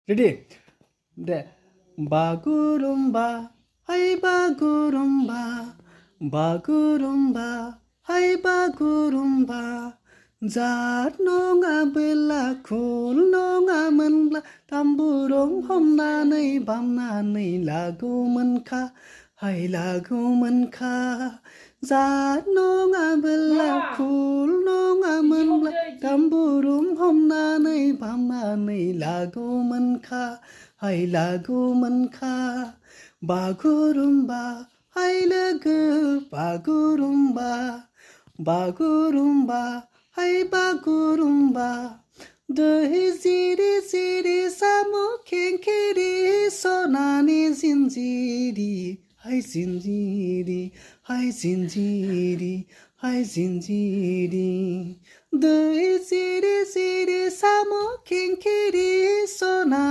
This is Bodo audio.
रेडी दे बागुरुम्बा हाय बागुरुम्बा बागुरुम्बा हाय बागुरुम्बा जात नङाबोला खुल नङामोनब्ला ताम्बुरं हमनानै बामनानै लागौमोनखा हाय लागौमोनखा जात नङाबोला खुल नङामोनब्ला ताम्बुरं हमनानै बामनानै लागौमोनखा हाय लागौमोनखा बागुरुम्बा हाय लोगो बागुरुम्बा बागुरुम्बा हाय बागुरुम्बा दै जिरि जिरि साम' खेंखेरि सनानि जिन्जिरि हाय जिन्जिरि हाय जिन्जिरि हाय जिन्जिरि दै जिरि जिरि साम' खेंखेरि सना